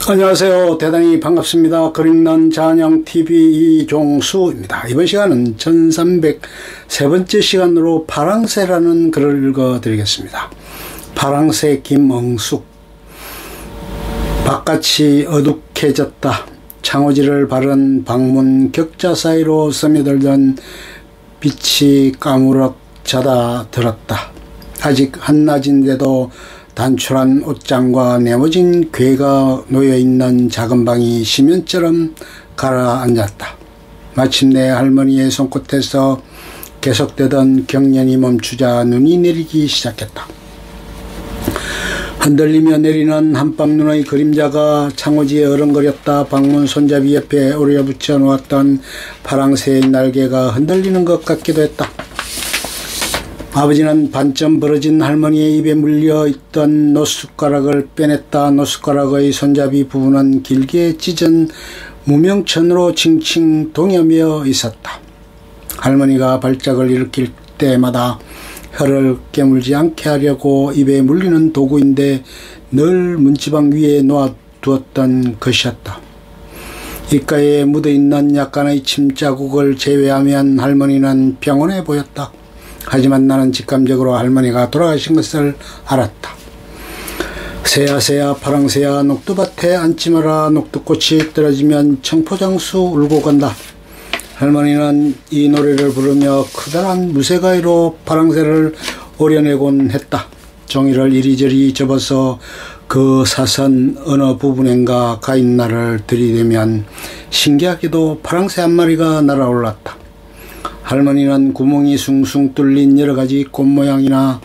안녕하세요. 대단히 반갑습니다. 그림난 잔영TV 이종수입니다. 이번 시간은 1303번째 시간으로 파랑새라는 글을 읽어드리겠습니다. 파랑새 김엉숙. 바깥이 어둑해졌다. 창호지를 바른 방문 격자 사이로 스며들던 빛이 까무럭 자다 들었다. 아직 한낮인데도 단출한 옷장과 네모진 궤가 놓여있는 작은 방이 심연처럼 가라앉았다. 마침내 할머니의 손끝에서 계속되던 경련이 멈추자 눈이 내리기 시작했다. 흔들리며 내리는 한밤눈의 그림자가 창호지에 어른거렸다. 방문 손잡이 옆에 오려붙여 놓았던 파랑새의 날개가 흔들리는 것 같기도 했다. 아버지는 반쯤 벌어진 할머니의 입에 물려있던 노숟가락을 빼냈다. 노숟가락의 손잡이 부분은 길게 찢은 무명천으로 칭칭 동여며 있었다. 할머니가 발작을 일으킬 때마다 혀를 깨물지 않게 하려고 입에 물리는 도구인데 늘 문지방 위에 놓아두었던 것이었다. 입가에 묻어있는 약간의 침자국을 제외하면 할머니는 평온해 보였다. 하지만 나는 직감적으로 할머니가 돌아가신 것을 알았다. 새야 새야 파랑새야 녹두밭에 앉지 마라. 녹두꽃이 떨어지면 청포장수 울고 간다. 할머니는 이 노래를 부르며 커다란 무쇠가위로 파랑새를 오려내곤 했다. 종이를 이리저리 접어서 그 사선 어느 부분엔가 가인날을 들이대면 신기하게도 파랑새 한 마리가 날아올랐다. 할머니는 구멍이 숭숭 뚫린 여러가지 꽃 모양이나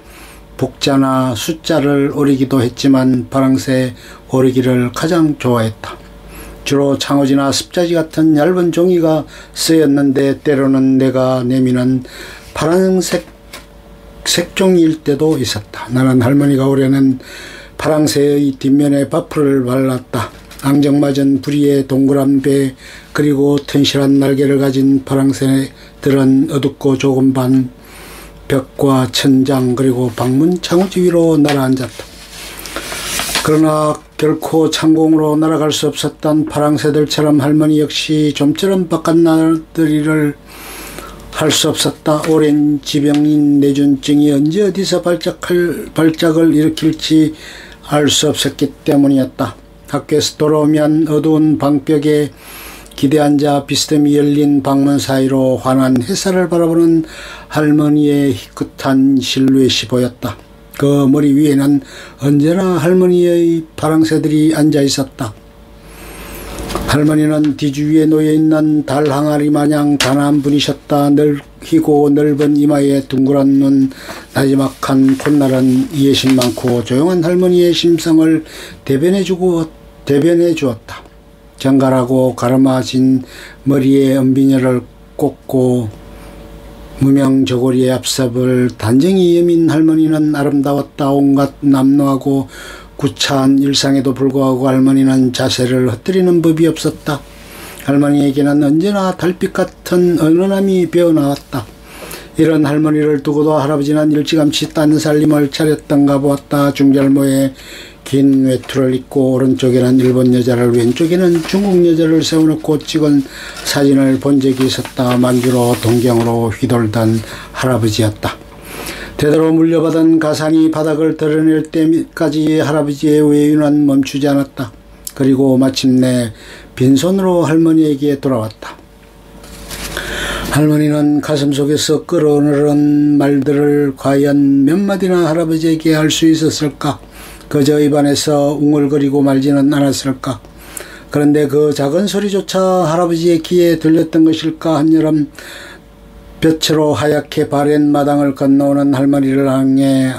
복자나 숫자를 오리기도 했지만 파랑새 오리기를 가장 좋아했다. 주로 창호지나 습자지 같은 얇은 종이가 쓰였는데 때로는 내가 내미는 파란색 색종이일 때도 있었다. 나는 할머니가 오려낸 파랑새의 뒷면에 바풀을 발랐다. 앙증맞은 부리의 동그란 배 그리고 튼실한 날개를 가진 파랑새들은 어둡고 조금 반 벽과 천장 그리고 방문 창호지 위로 날아앉았다. 그러나 결코 창공으로 날아갈 수 없었던 파랑새들처럼 할머니 역시 좀처럼 바깥 나들이를 할 수 없었다. 오랜 지병인 뇌준증이 언제 어디서 발작을 일으킬지 알 수 없었기 때문이었다. 학교에서 돌아오면 어두운 방벽에 기대앉아 비스듬히 열린 방문 사이로 환한 햇살을 바라보는 할머니의 희끗한 실루엣이 보였다. 그 머리 위에는 언제나 할머니의 파랑새들이 앉아 있었다. 할머니는 뒤주 위에 놓여있는 달 항아리 마냥 단아한 분이셨다. 희고 넓은 이마에 둥그란 눈, 나지막한 콧날은 이해심 많고 조용한 할머니의 심성을 대변해 주었다. 정갈하고 가르마진 머리에 은비녀를 꽂고 무명 저고리의 앞섭을 단정히 여민 할머니는 아름다웠다. 온갖 남노하고 구차한 일상에도 불구하고 할머니는 자세를 흩뜨리는 법이 없었다. 할머니에게는 언제나 달빛 같은 은은함이 배어나왔다. 이런 할머니를 두고도 할아버지는 일찌감치 딴 살림을 차렸던가 보았다. 중절모에 긴 외투를 입고 오른쪽에는 일본 여자를 왼쪽에는 중국 여자를 세워놓고 찍은 사진을 본 적이 있었다. 만주로 동경으로 휘돌던 할아버지였다. 대대로 물려받은 가산이 바닥을 드러낼 때까지 할아버지의 외유는 멈추지 않았다. 그리고 마침내 빈손으로 할머니에게 돌아왔다. 할머니는 가슴속에서 끓어오르는 말들을 과연 몇 마디나 할아버지에게 할 수 있었을까? 그저 입안에서 웅얼거리고 말지는 않았을까? 그런데 그 작은 소리조차 할아버지의 귀에 들렸던 것일까? 한여름 볕으로 하얗게 바랜 마당을 건너오는 할머니를 향해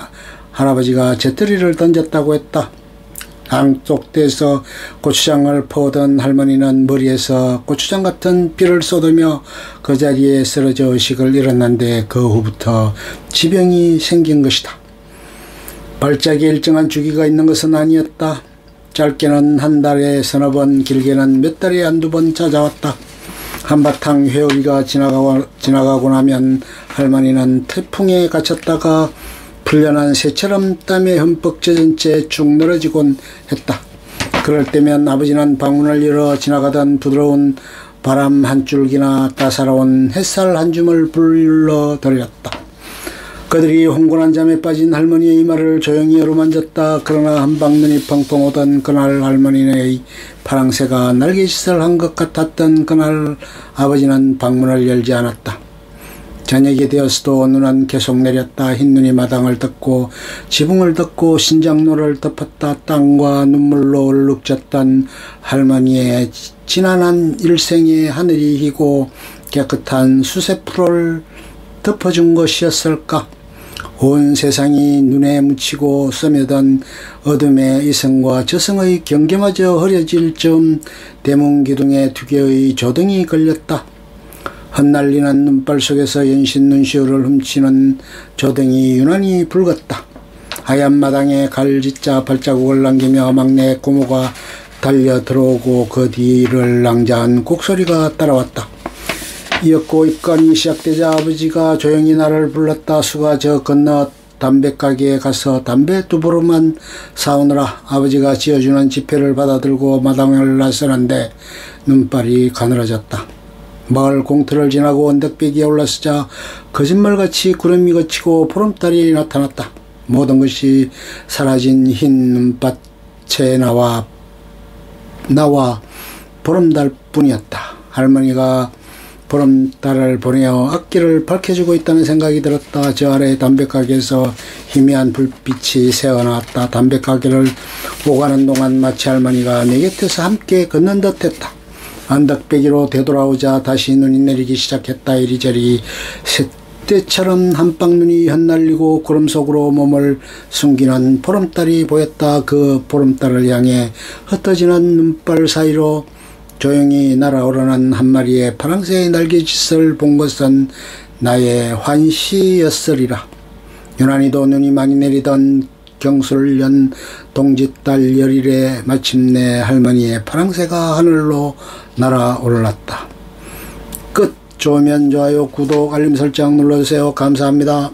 할아버지가 재떨이를 던졌다고 했다. 양쪽대에서 고추장을 퍼오던 할머니는 머리에서 고추장 같은 피를 쏟으며 그 자리에 쓰러져 의식을 잃었는데 그 후부터 지병이 생긴 것이다. 발작이 일정한 주기가 있는 것은 아니었다. 짧게는 한 달에 서너 번, 길게는 몇 달에 한두 번 찾아왔다. 한바탕 회오리가 지나가고 나면 할머니는 태풍에 갇혔다가 풀려난 새처럼 땀에 흠뻑 젖은 채 축 늘어지곤 했다. 그럴 때면 아버지는 방문을 열어 지나가던 부드러운 바람 한 줄기나 따사로운 햇살 한 줌을 불러들였다. 그들이 홍곤한 잠에 빠진 할머니의 이마를 조용히 어루만졌다. 그러나 한방 눈이 펑펑 오던 그날 할머니의 파랑새가 날개짓을 한 것 같았던 그날 아버지는 방문을 열지 않았다. 저녁이 되었어도 눈은 계속 내렸다. 흰눈이 마당을 덮고 지붕을 덮고 신장로를 덮었다. 땅과 눈물로 얼룩졌던 할머니의 지난한 일생의 하늘이 희고 깨끗한 수세포를 덮어준 것이었을까. 온 세상이 눈에 묻히고 스며든 어둠의 이성과 저성의 경계마저 흐려질 즈음 대문기둥에 두 개의 조등이 걸렸다. 흩날리는 눈발 속에서 연신 눈시울을 훔치는 조등이 유난히 붉었다. 하얀 마당에 갈짓자 발자국을 남기며 막내 고모가 달려 들어오고 그 뒤를 낭자한 곡소리가 따라왔다. 이었고 입간이 시작되자 아버지가 조용히 나를 불렀다. 수가 저 건너 담배가게에 가서 담배 두 보루만 사오느라. 아버지가 지어주는 지폐를 받아들고 마당을 나서는데 눈발이 가늘어졌다. 마을 공터를 지나고 언덕배기에 올라서자 거짓말같이 구름이 걷히고 보름달이 나타났다. 모든 것이 사라진 흰 눈밭에 나와 보름달뿐이었다. 할머니가 보름달을 보내어 앞길을 밝혀주고 있다는 생각이 들었다. 저 아래 담배가게에서 희미한 불빛이 새어나왔다. 담배가게를 오가는 동안 마치 할머니가 내 곁에서 함께 걷는 듯했다. 언덕배기로 되돌아오자 다시 눈이 내리기 시작했다. 이리저리 새떼처럼 한방눈이 흩날리고 구름 속으로 몸을 숨기는 보름달이 보였다. 그 보름달을 향해 흩어지는 눈발 사이로 조용히 날아오르는 한 마리의 파랑새의 날개짓을 본 것은 나의 환시였으리라. 유난히도 눈이 많이 내리던 경술년 동짓달 열일에 마침내 할머니의 파랑새가 하늘로 날아올랐다. 끝. 좋으면 좋아요, 구독, 알림 설정 눌러주세요. 감사합니다.